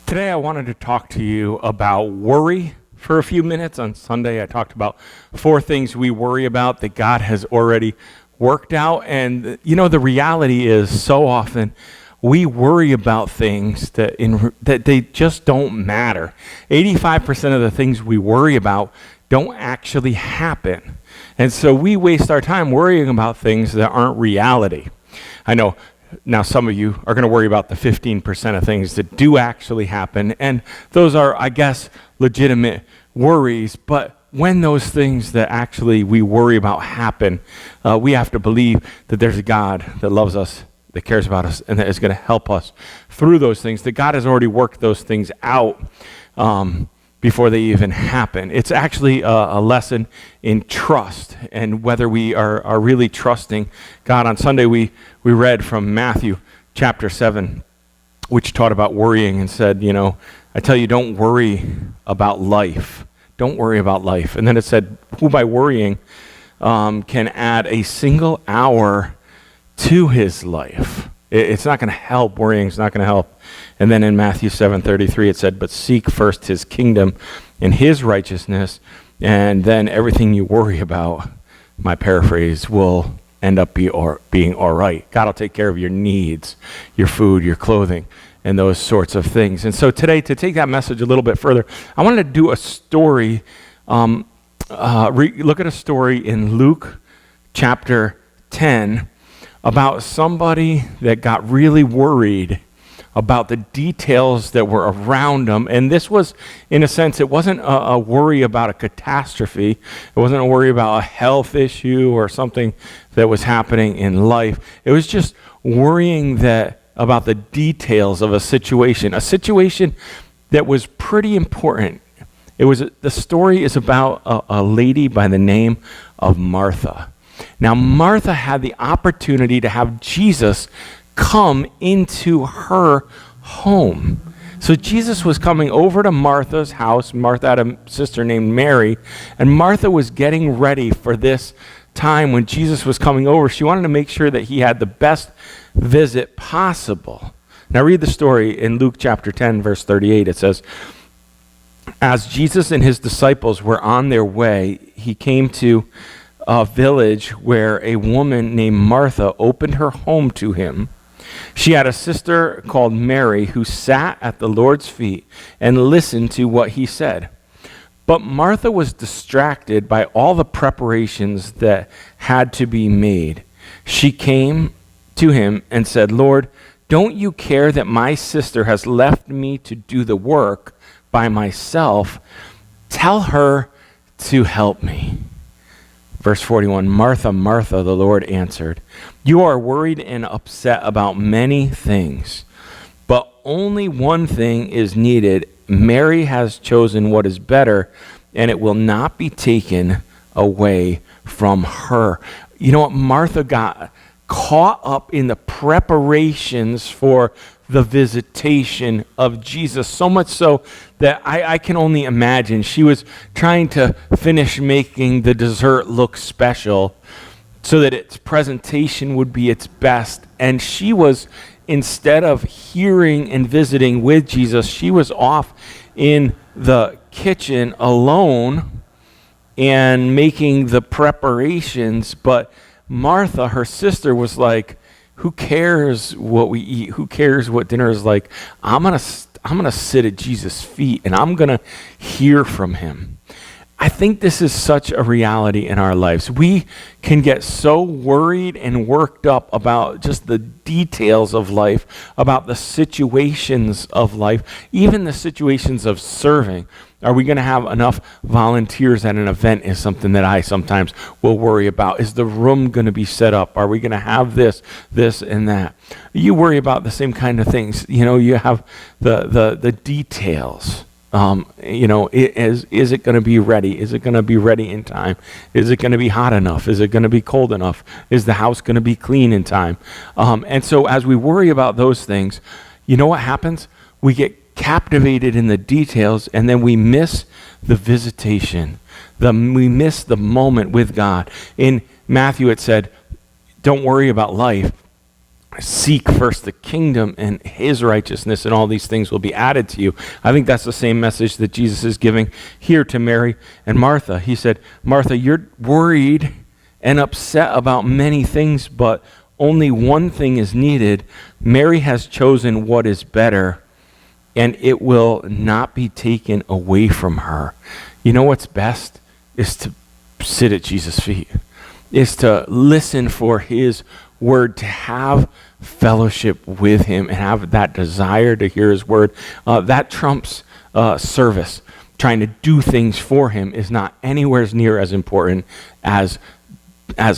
Today I wanted to talk to you about worry for a few minutes. On Sunday I talked about 4 things we worry about that God has already worked out. And the reality is so often we worry about things that they just don't matter. 85% of the things we worry about don't actually happen. And so we waste our time worrying about things that aren't reality. I know now some of you are going to worry about the 15% of things that do actually happen, and those are, I guess, legitimate worries. But when those things that actually we worry about happen, we have to believe that there's a God that loves us, that cares about us, and that is going to help us through those things, that God has already worked those things out before they even happen. It's actually a lesson in trust and whether we are really trusting God. On Sunday, we read from Matthew chapter 7, which taught about worrying and said, I tell you, don't worry about life. Don't worry about life. And then it said, who by worrying can add a single hour to his life. It's not going to help. Worrying is not going to help. And then in Matthew 7:33, it said, but seek first his kingdom and his righteousness, and then everything you worry about, my paraphrase, will end up being all right. God will take care of your needs, your food, your clothing, and those sorts of things. And so today, to take that message a little bit further, I wanted to do a story, look at a story in Luke chapter 10 about somebody that got really worried about the details that were around them. And this was, in a sense, it wasn't a worry about a catastrophe. It wasn't a worry about a health issue or something that was happening in life. It was just worrying about the details of a situation that was pretty important. The story is about a lady by the name of Martha. Now, Martha had the opportunity to have Jesus come into her home. So Jesus was coming over to Martha's house. Martha had a sister named Mary, and Martha was getting ready for this time when Jesus was coming over. She wanted to make sure that he had the best visit possible. Now read the story in Luke chapter 10, verse 38. It says, as Jesus and his disciples were on their way, he came to a village where a woman named Martha opened her home to him. She had a sister called Mary who sat at the Lord's feet and listened to what he said. But Martha was distracted by all the preparations that had to be made. She came to him and said, Lord, don't you care that my sister has left me to do the work by myself? Tell her to help me. Verse 41, Martha, Martha, the Lord answered, you are worried and upset about many things, but only one thing is needed. Mary has chosen what is better, and it will not be taken away from her. You know what? Martha got caught up in the preparations for the visitation of Jesus, so much so that I can only imagine she was trying to finish making the dessert look special so that its presentation would be its best. And she was, instead of hearing and visiting with Jesus, she was off in the kitchen alone and making the preparations. But Martha, her sister, was like, who cares what we eat? Who cares what dinner is like? I'm gonna sit at Jesus' feet and I'm gonna hear from him. I think this is such a reality in our lives. We can get so worried and worked up about just the details of life, about the situations of life, even the situations of serving. Are we going to have enough volunteers at an event is something that I sometimes will worry about. Is the room going to be set up? Are we going to have this, and that? You worry about the same kind of things. You have the details. Is it going to be ready? Is it going to be ready in time? Is it going to be hot enough? Is it going to be cold enough? Is the house going to be clean in time? And so as we worry about those things, you know what happens? We get captivated in the details, and then we miss the visitation. We miss the moment with God. In Matthew, it said, don't worry about life. seek first the kingdom and his righteousness, and all these things will be added to you. I think that's the same message that Jesus is giving here to Mary and Martha. He said, Martha, you're worried and upset about many things, but only one thing is needed. Mary has chosen what is better, and it will not be taken away from her. You know what's best is to sit at Jesus' feet, is to listen for his word, to have fellowship with him and have that desire to hear his word. That trumps service. Trying to do things for him is not anywhere near as important as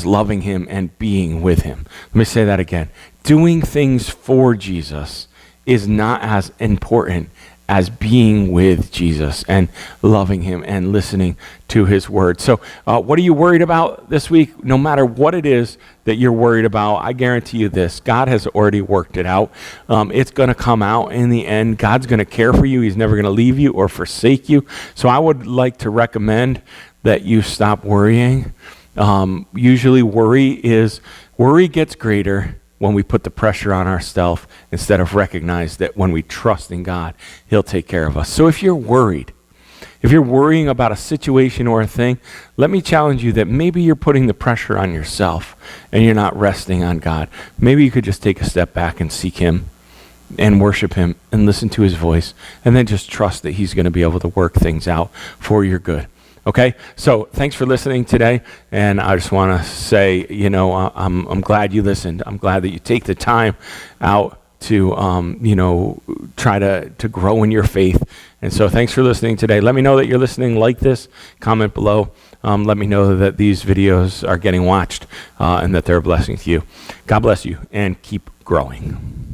loving him and being with him. Let me say that again. Doing things for Jesus is not as important as being with Jesus and loving him and listening to his word. So what are you worried about this week? No matter what it is that you're worried about, I guarantee you this: God has already worked it out. It's going to come out in the end. God's going to care for you. He's never going to leave you or forsake you. So I would like to recommend that you stop worrying. Usually worry gets greater when we put the pressure on ourselves instead of recognize that when we trust in God, he'll take care of us. So if you're worried, if you're worrying about a situation or a thing, let me challenge you that maybe you're putting the pressure on yourself and you're not resting on God. Maybe you could just take a step back and seek him and worship him and listen to his voice, and then just trust that he's going to be able to work things out for your good. Okay, so thanks for listening today, and I just want to say, I'm glad you listened. I'm glad that you take the time out to, try to grow in your faith. And so thanks for listening today. Let me know that you're listening. Like this, comment below. Let me know that these videos are getting watched and that they're a blessing to you. God bless you, and keep growing.